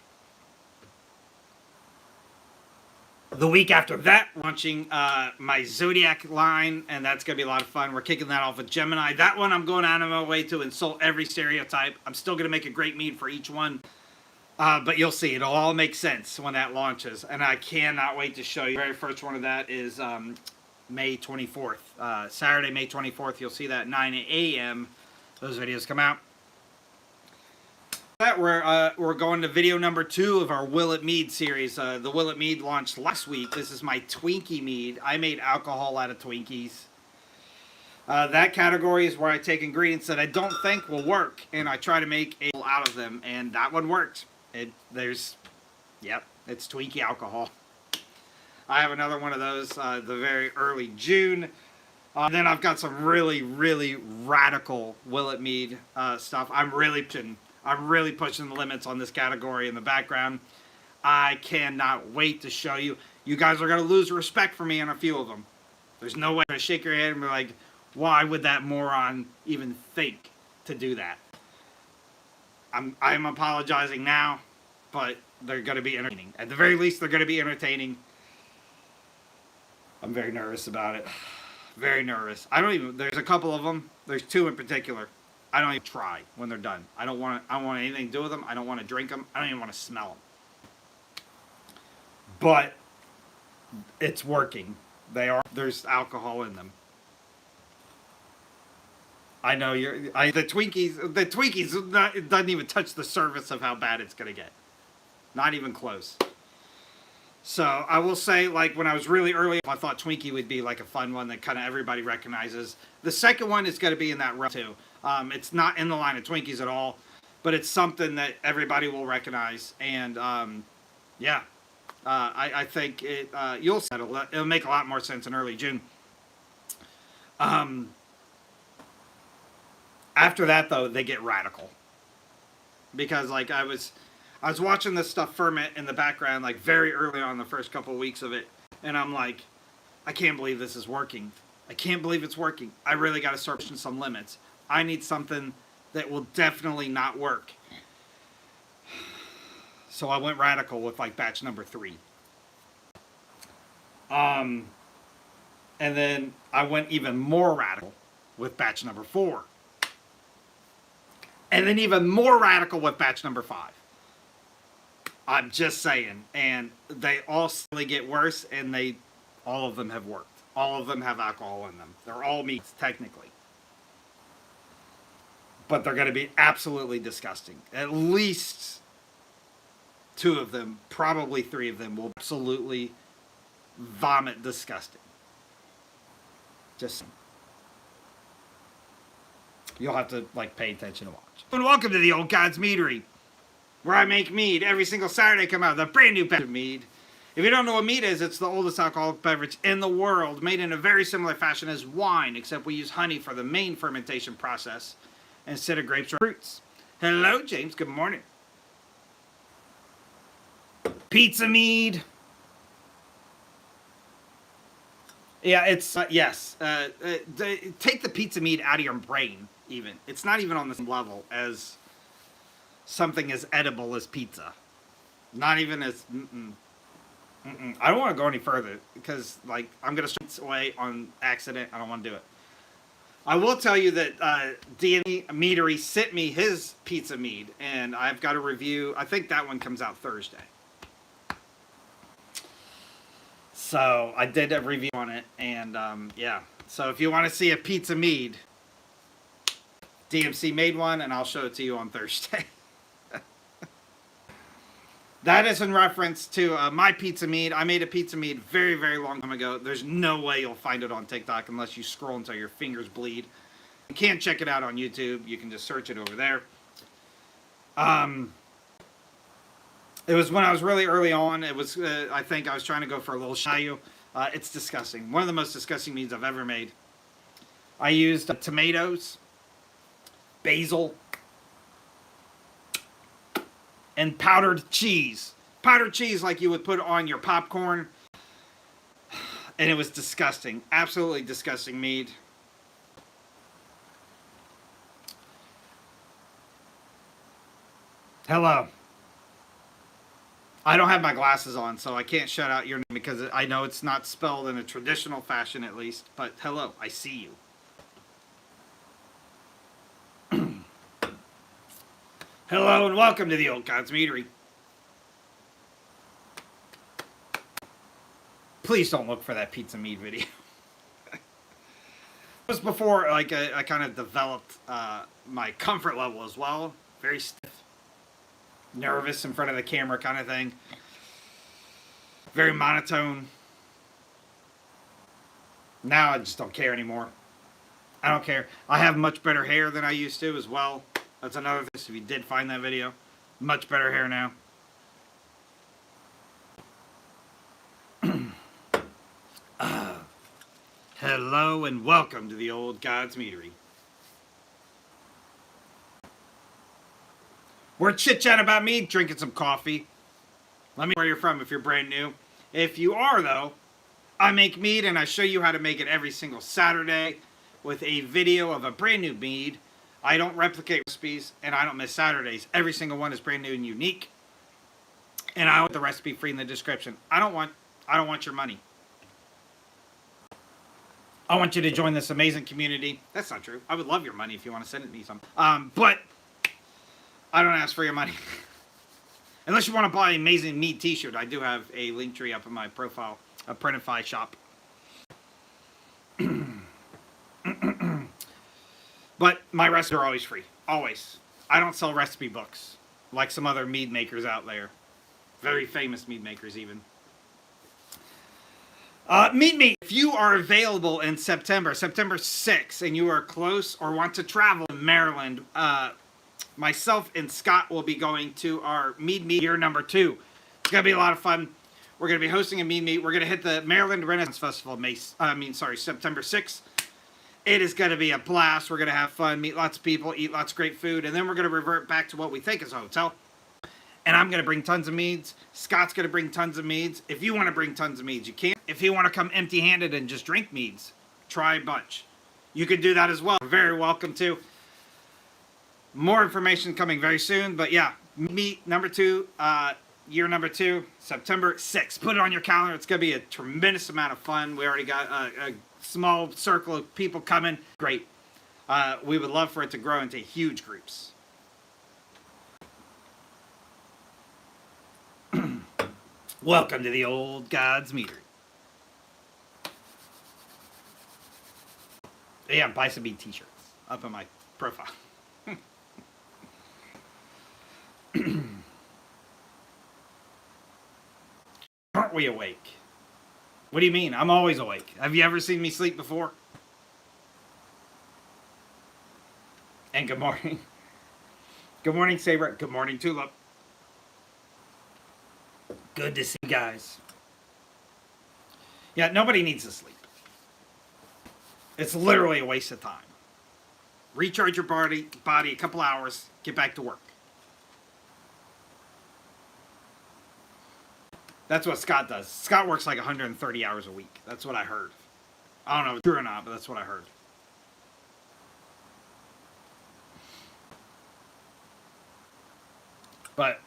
The week after that, launching my Zodiac line, and that's going to be a lot of fun. We're kicking that off with Gemini. That one I'm going out of my way to insult every stereotype. I'm still going to make a great mead for each one. But you'll see, it'll all make sense when that launches. And I cannot wait to show you. The very first one of that is May 24th. Saturday, May 24th. You'll see that at 9 a.m. Those videos come out. That we're going to video number 2 of our Will It Mead series. The Will It Mead launched last week. This is my Twinkie mead. I made alcohol out of Twinkies. That category is where I take ingredients that I don't think will work, and I try to make a out of them, and that one worked. It's Twinkie alcohol. I have another one of those the very early June. Then I've got some really, really radical Will It Mead stuff. I'm really pushing the limits on this category in the background. I cannot wait to show you. You guys are going to lose respect for me on a few of them. There's no way to shake your head and be like, why would that moron even think to do that? I'm apologizing now, but they're going to be entertaining. At the very least, they're going to be entertaining. I'm very nervous about it. Very nervous. There's a couple of them. There's 2 in particular. I don't even try when they're done. I don't want anything to do with them. I don't want to drink them. I don't even want to smell them. But it's working. There's alcohol in them. I know the Twinkies, it doesn't even touch the surface of how bad it's going to get. Not even close. So I will say, like, when I was really early, I thought Twinkie would be like a fun one that kind of everybody recognizes. The second one is going to be in that realm too. It's not in the line of Twinkies at all, but it's something that everybody will recognize. And I think you'll settle. It'll make a lot more sense in early June. After that, though, they get radical. Because, like, I was watching this stuff ferment in the background, like, very early on the first couple of weeks of it. And I'm like, I can't believe this is working. I can't believe it's working. I really got to start pushing some limits. I need something that will definitely not work. So I went radical with, like, batch number 3. And then I went even more radical with batch number 4. And then even more radical with batch number 5. I'm just saying. And they all slowly get worse, and all of them have worked. All of them have alcohol in them. They're all meats, technically. But they're going to be absolutely disgusting. At least 2 of them, probably 3 of them, will absolutely vomit disgusting. Just you'll have to, like, pay attention to watch. And welcome to the Old God's Meadery, where I make mead. Every single Saturday come out with a brand new batch of mead. If you don't know what mead is, it's the oldest alcoholic beverage in the world, made in a very similar fashion as wine, except we use honey for the main fermentation process instead of grapes or fruits. Hello, James. Good morning. Pizza mead. Yeah, it's, yes. Take the pizza mead out of your brain, even. It's not even on the same level as something as edible as pizza. Not even as, I don't want to go any further, because, like, I'm going to straight away on accident. I don't want to do it. I will tell you that D&E Meadery sent me his pizza mead, and I've got a review. I think that one comes out Thursday. So I did a review on it, and yeah. So if you want to see a pizza mead, DMC made one, and I'll show it to you on Thursday. That is in reference to my pizza mead. I made a pizza mead very, very long time ago. There's no way you'll find it on TikTok unless you scroll until your fingers bleed. You can't check it out on YouTube. You can just search it over there. It was when I was really early on. It was, I think I was trying to go for a little shayu. It's disgusting. One of the most disgusting meads I've ever made. I used tomatoes, basil, and powdered cheese. Powdered cheese like you would put on your popcorn. And it was disgusting. Absolutely disgusting mead. Hello. I don't have my glasses on, so I can't shout out your name because I know it's not spelled in a traditional fashion, at least. But hello, I see you. Hello and welcome to the Old God's Meadery. Please don't look for that pizza meat video. It was before, like, I kind of developed my comfort level as well. Very stiff, nervous in front of the camera kind of thing. Very monotone. Now I just don't care anymore. I don't care. I have much better hair than I used to as well. That's another thing. If you did find that video, much better hair now. Hello and welcome to the Old God's Meadery. We're chit-chatting about mead, drinking some coffee. Let me know where you're from if you're brand new. If you are, though, I make mead and I show you how to make it every single Saturday with a video of a brand new mead. I don't replicate recipes and I don't miss Saturdays. Every single one is brand new and unique. And I want the recipe free in the description. I don't want your money. I want you to join this amazing community. That's not true. I would love your money if you want to send me some. But I don't ask for your money. Unless you want to buy an amazing mead t-shirt. I do have a link tree up in my profile. A Printify shop. But my recipes are always free. Always. I don't sell recipe books. Like some other mead makers out there. Very famous mead makers even. Meet me if you are available in September 6th, and you are close or want to travel to Maryland. Myself and Scott will be going to our Mead year number 2. It's gonna be a lot of fun. We're gonna be hosting a mead. We're gonna hit the Maryland Renaissance Festival. September 6th. It is gonna be a blast. We're gonna have fun, meet lots of people, eat lots of great food, and then we're gonna revert back to what we think is a hotel. And I'm going to bring tons of meads. Scott's going to bring tons of meads. If you want to bring tons of meads, you can. If you want to come empty-handed and just drink meads, try a bunch. You can do that as well. You're very welcome to. More information coming very soon. But yeah, meet number 2, year number 2, September 6th. Put it on your calendar. It's going to be a tremendous amount of fun. We already got a small circle of people coming. Great. We would love for it to grow into huge groups. Welcome to the Old God's Meadery. Yeah, buy some mead t-shirts up on my profile. Aren't we awake? What do you mean? I'm always awake. Have you ever seen me sleep before? And good morning. Good morning, Saber. Good morning, Tulip. Good to see you guys. Yeah, nobody needs to sleep. It's literally a waste of time. Recharge your body a couple hours, get back to work. That's what Scott does. Scott works like 130 hours a week. That's what I heard. I don't know if it's true or not, but that's what I heard. But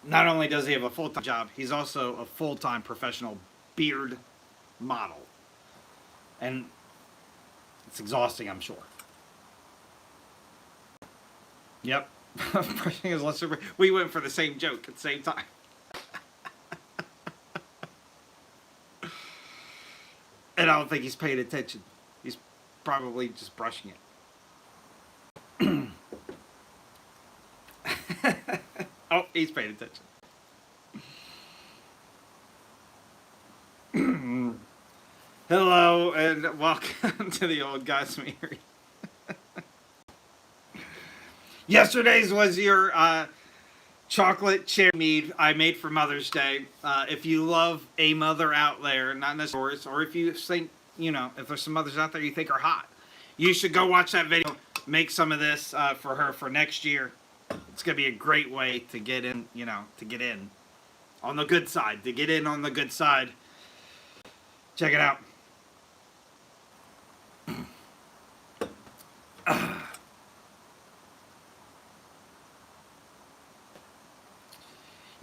not only does he have a full-time job, he's also a full-time professional beard model. And it's exhausting, I'm sure. Yep. We went for the same joke at the same time. And I don't think he's paying attention. He's probably just brushing it. Oh, he's paying attention. Hello and welcome to the Old God's Meadery. Yesterday's was your chocolate cherry mead I made for Mother's Day. If you love a mother out there, not necessarily yours, or if you think, if there's some mothers out there you think are hot, you should go watch that video. Make some of this for her for next year. It's going to be a great way to get in, to get in on the good side, to get in on the good side. Check it out.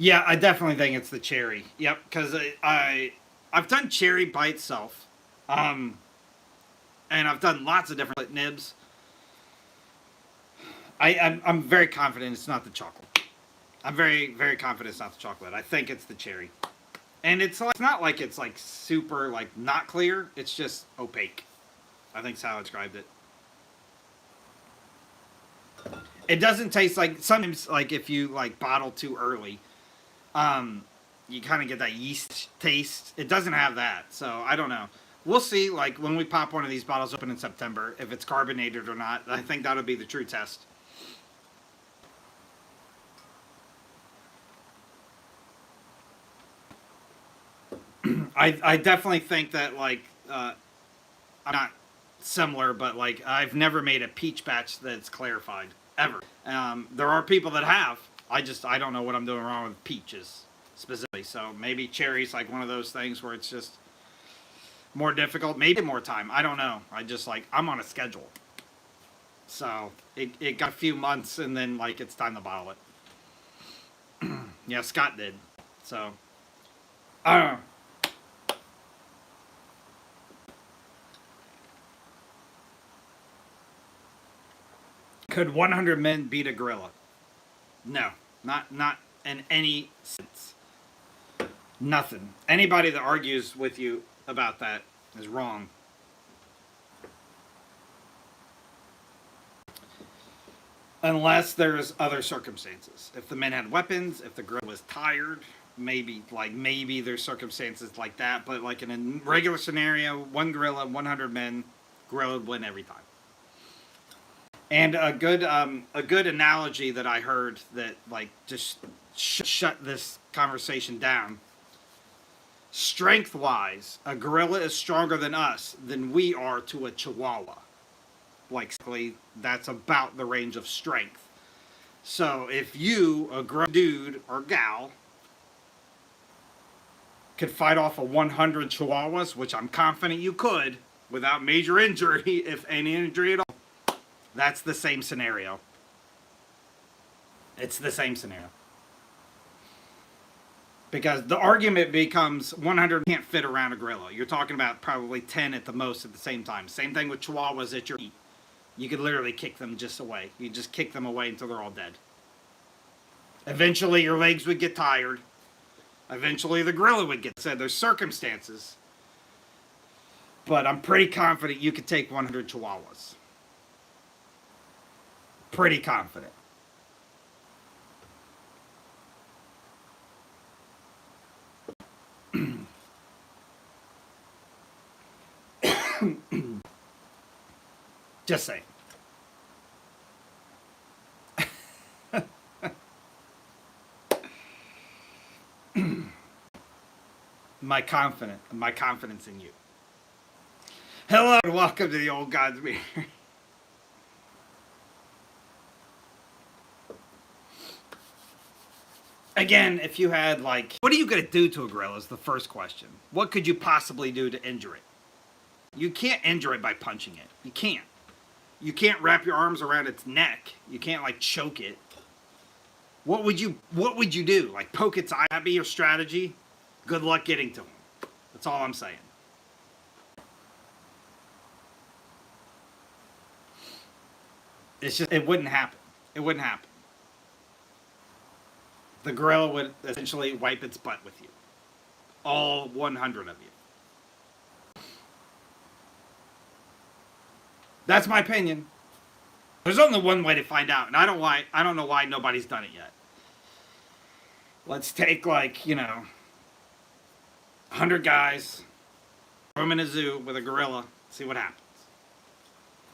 Yeah, I definitely think it's the cherry. Yep, because I've done cherry by itself, um, and I've done lots of different nibs. I'm very confident it's not the chocolate. I'm very confident it's not the chocolate. I think it's the cherry, and it's not like it's like super like not clear. It's just opaque. I think's how I described it. It doesn't taste like sometimes like if you like bottle too early, um, you kind of get that yeast taste. It doesn't have that, so I don't know. We'll see. Like when we pop one of these bottles open in September, if it's carbonated or not. I think that'll be the true test. I definitely think that like I'm not similar, but like I've never made a peach batch that's clarified ever. There are people that have. I don't know what I'm doing wrong with peaches specifically. So maybe cherry's like one of those things where it's just more difficult. Maybe more time. I don't know. I just like I'm on a schedule. So it got a few months and then like it's time to bottle it. Yeah, Scott did. So I don't know. Could 100 men beat a gorilla? No, not in any sense. Nothing. Anybody that argues with you about that is wrong. Unless there's other circumstances. If the men had weapons, if the gorilla was tired, maybe there's circumstances like that. But like in a regular scenario, one gorilla, 100 men, gorilla would win every time. And a good analogy that I heard that like just shut this conversation down. Strength wise, a gorilla is stronger than us than we are to a chihuahua. Like that's about the range of strength. So if you, a grown dude or gal, could fight off a 100 chihuahuas, which I'm confident you could, without major injury, if any injury at all. That's the same scenario. It's the same scenario. Because the argument becomes 100 can't fit around a gorilla. You're talking about probably 10 at the most at the same time. Same thing with chihuahuas at your feet. You could literally kick them just away. You just kick them away until they're all dead. Eventually your legs would get tired. Eventually the gorilla would get said. There's circumstances. But I'm pretty confident you could take 100 chihuahuas. Pretty confident. Just saying. My confidence in you. Hello and welcome to the Old Gods Beer. Again, if you had like, what are you going to do to a gorilla is the first question. What could you possibly do to injure it? You can't injure it by punching it. You can't. You can't wrap your arms around its neck. You can't like choke it. What would you do? Like poke its eye? That'd be your strategy? Good luck getting to him. That's all I'm saying. It's just, it wouldn't happen. It wouldn't happen. The gorilla would essentially wipe its butt with you. All 100 of you. That's my opinion. There's only one way to find out, and I don't know why nobody's done it yet. Let's take 100 guys, throw them in a zoo with a gorilla, see what happens.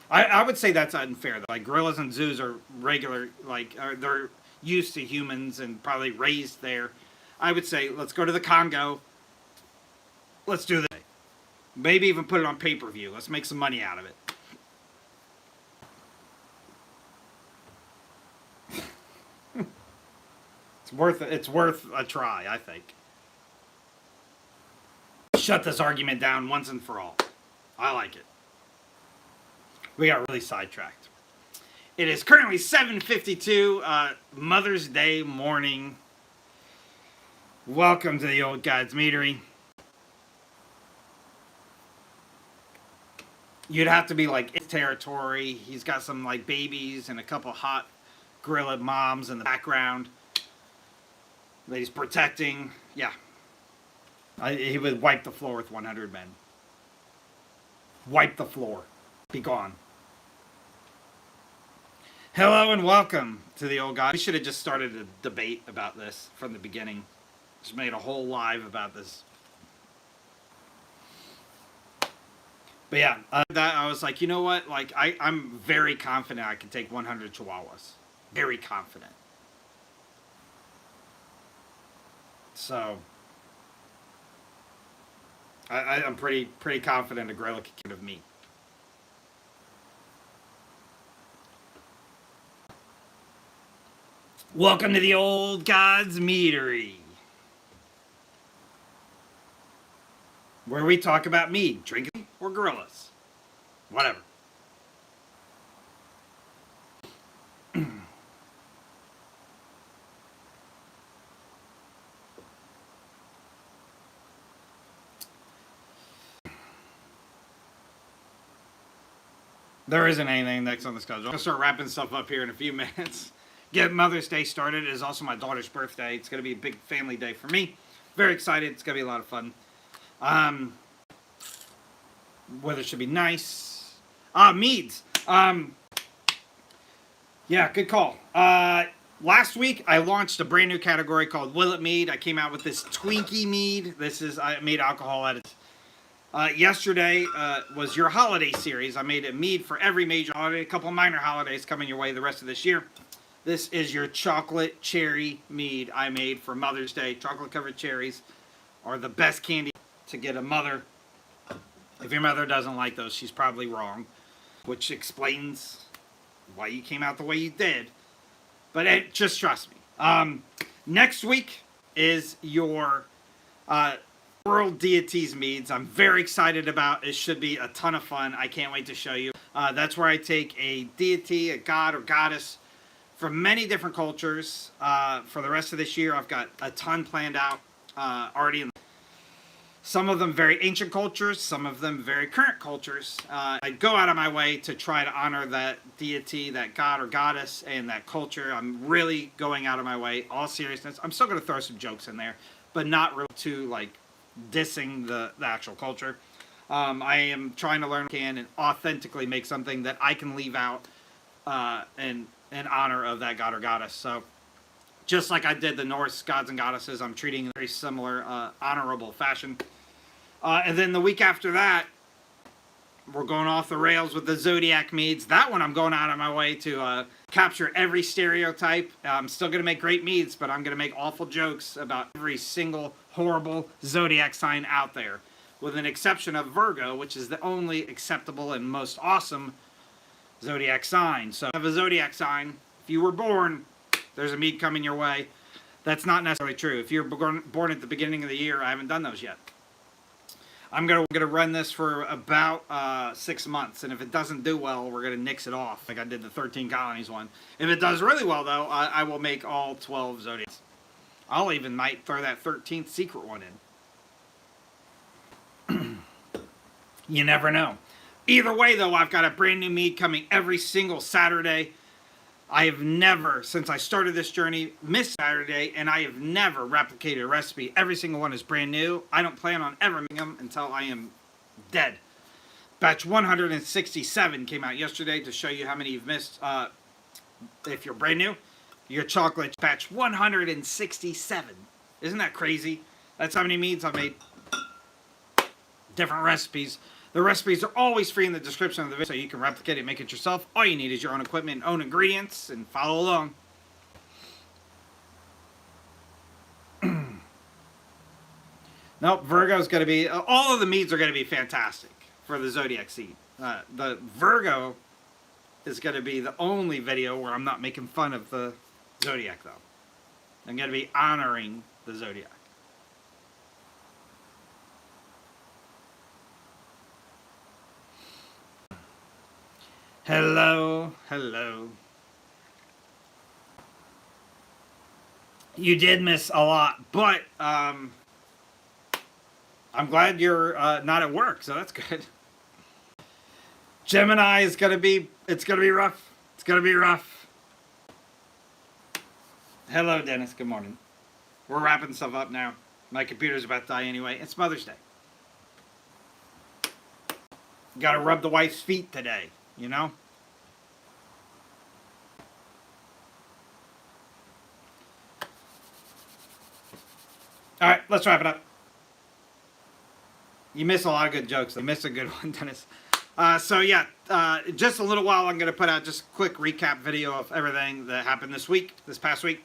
I would say that's unfair though. Like gorillas and zoos are regular, they're used to humans and probably raised there. I would say let's go to the Congo. Let's do this. Maybe even put it on pay-per-view. Let's make some money out of it. It's worth a try, I think. Shut this argument down once and for all. I like it. We got really sidetracked. It is currently 7:52, Mother's Day morning. Welcome to the Old God's Meadery. You'd have to be like in territory. He's got some like babies and a couple hot gorilla moms in the background that he's protecting. Yeah. He would wipe the floor with 100 men. Wipe the floor. Be gone. Hello and welcome to the Old God. We should have just started a debate about this from the beginning. Just made a whole live about this. But yeah, that I was like, you know what? Like, I'm very confident I can take 100 Chihuahuas. Very confident. So, I'm pretty confident a gorilla can get rid of me. Welcome to the Old God's Meadery, where we talk about mead, drinking, or gorillas. Whatever. There isn't anything next on the schedule. I'm going to start wrapping stuff up here in a few minutes. Get Mother's Day started. It is also my daughter's birthday. It's going to be a big family day for me. Very excited. It's going to be a lot of fun. Weather should be nice. Meads. Yeah, good call. Last week, I launched a brand new category called Will It Mead. I came out with this Twinkie Mead. I made alcohol edits. Yesterday was your holiday series. I made a mead for every major holiday, a couple of minor holidays coming your way the rest of this year. This is your chocolate cherry mead I made for Mother's Day. Chocolate covered cherries are the best candy to get a mother. If your mother doesn't like those, she's probably wrong, which explains why you came out the way you did. But just trust me. Next week is your World Deities Meads. I'm very excited about. It should be a ton of fun. I can't wait to show you. That's where I take a deity, a god or goddess from many different cultures. For the rest of this year, I've got a ton planned out already. Some of them very ancient cultures, some of them very current cultures. I go out of my way to try to honor that deity, that god or goddess, and that culture. I'm really going out of my way, all seriousness. I'm still going to throw some jokes in there, but not really too, like, dissing the actual culture. I am trying to learn what I can and authentically make something that I can leave out in honor of that god or goddess. So just like I did the Norse gods and goddesses, I'm treating in a very similar honorable fashion. And then the week after that, we're going off the rails with the Zodiac Meads. That one I'm going out of my way to capture every stereotype. I'm still going to make great meads, but I'm going to make awful jokes about every single horrible Zodiac sign out there, with an exception of Virgo, which is the only acceptable and most awesome Zodiac sign. So if you have a Zodiac sign, if you were born, there's a mead coming your way. That's not necessarily true. If you're born at the beginning of the year, I haven't done those yet. I'm gonna run this for about 6 months, and if it doesn't do well, we're gonna nix it off, like I did the 13 Colonies one. If it does really well, though, I will make all 12 Zodiacs. I'll even might throw that 13th secret one in. You never know. Either way, though, I've got a brand new mead coming every single Saturday. I have never, since I started this journey, missed Saturday, and I have never replicated a recipe. Every single one is brand new. I don't plan on ever making them until I am dead. Batch 167 came out yesterday to show you how many you've missed. If you're brand new, your chocolate batch 167. Isn't that crazy? That's how many meads I've made. Different recipes. The recipes are always free in the description of the video, so you can replicate it and make it yourself. All you need is your own equipment and own ingredients, and follow along. Nope, Virgo's going to be... all of the meads are going to be fantastic for the Zodiac seed. The Virgo is going to be the only video where I'm not making fun of the Zodiac, though. I'm going to be honoring the Zodiac. Hello, hello. You did miss a lot, but I'm glad you're not at work, so that's good. Gemini is gonna be, it's gonna be rough. It's gonna be rough. Hello, Dennis. Good morning. We're wrapping stuff up now. My computer's about to die anyway. It's Mother's Day. Gotta rub the wife's feet today, you know? All right, let's wrap it up. You missed a lot of good jokes. You missed a good one, Dennis. So yeah, just a little while I'm going to put out just a quick recap video of everything that happened this past week.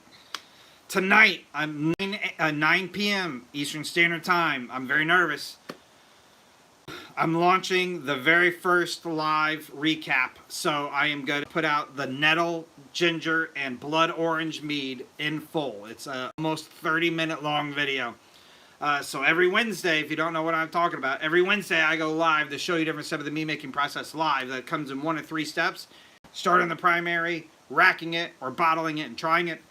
Tonight, I'm 9 p.m. Eastern Standard Time. I'm very nervous. I'm launching the very first live recap. So I am going to put out the nettle, ginger, and blood orange mead in full. It's a almost 30-minute long video. So every Wednesday, if you don't know what I'm talking about, every Wednesday I go live to show you different steps of the mead making process live. That comes in 1 of 3 steps. Starting the primary, racking it, or bottling it and trying it.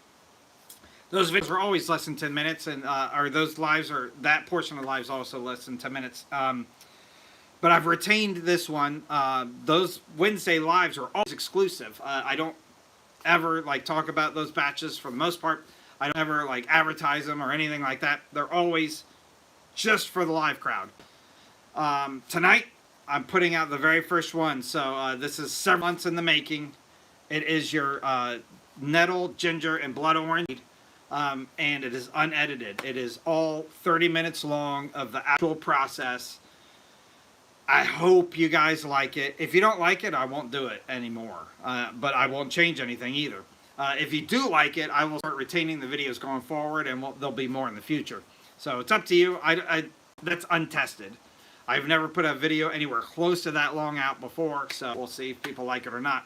Those videos are always less than 10 minutes, and or those lives are, that portion of the lives also less than 10 minutes. But I've retained this one. Those Wednesday lives are always exclusive. I don't ever like talk about those batches for the most part. I don't ever like advertise them or anything like that. They're always just for the live crowd. Tonight, I'm putting out the very first one. So this is several months in the making. It is your nettle, ginger, and blood orange. And it is unedited. It is all 30 minutes long of the actual process. I hope you guys like it. If you don't like it, I won't do it anymore. But I won't change anything either. If you do like it, I will start retaining the videos going forward, and there'll be more in the future. So it's up to you. That's untested. I've never put a video anywhere close to that long out before, so we'll see if people like it or not.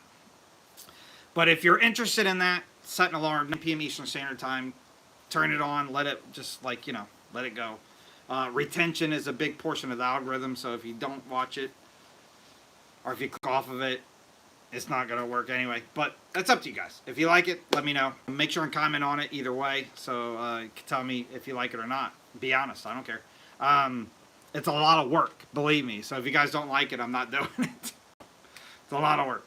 But if you're interested in that, set an alarm, 9 p.m. Eastern Standard Time. Turn it on. Let it just let it go. Retention is a big portion of the algorithm, so if you don't watch it, or if you click off of it, it's not going to work anyway. But that's up to you guys. If you like it, let me know. Make sure and comment on it either way, so you can tell me if you like it or not. Be honest. I don't care. It's a lot of work, believe me. So if you guys don't like it, I'm not doing it. It's a lot of work.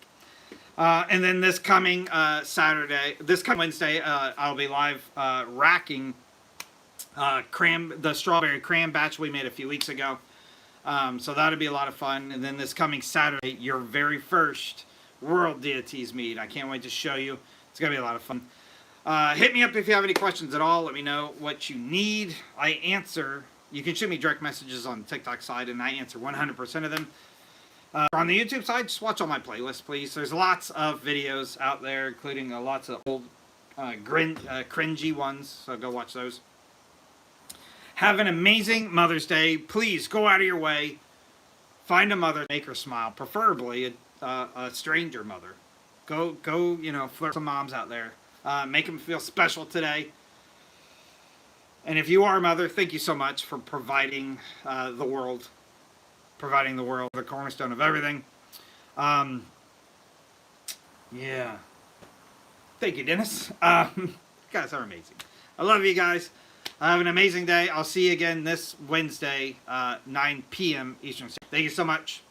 And then this coming Wednesday, I'll be live racking the strawberry cram batch we made a few weeks ago. So that'll be a lot of fun. And then this coming Saturday, your very first World Deities mead. I can't wait to show you. It's going to be a lot of fun. Hit me up if you have any questions at all. Let me know what you need. I answer. You can shoot me direct messages on the TikTok side, and I answer 100% of them. On the YouTube side, just watch all my playlists, please. There's lots of videos out there, including lots of old cringy ones, so go watch those. Have an amazing Mother's Day. Please go out of your way. Find a mother, make her smile, preferably a stranger mother. Go, flirt some moms out there. Make them feel special today. And if you are a mother, thank you so much for providing the world, the cornerstone of everything. Yeah. Thank you, Dennis. You guys are amazing. I love you guys. Have an amazing day. I'll see you again this Wednesday, 9 p.m. Eastern Standard. Thank you so much.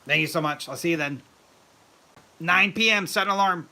Thank you so much. I'll see you then. 9 p.m. Set an alarm.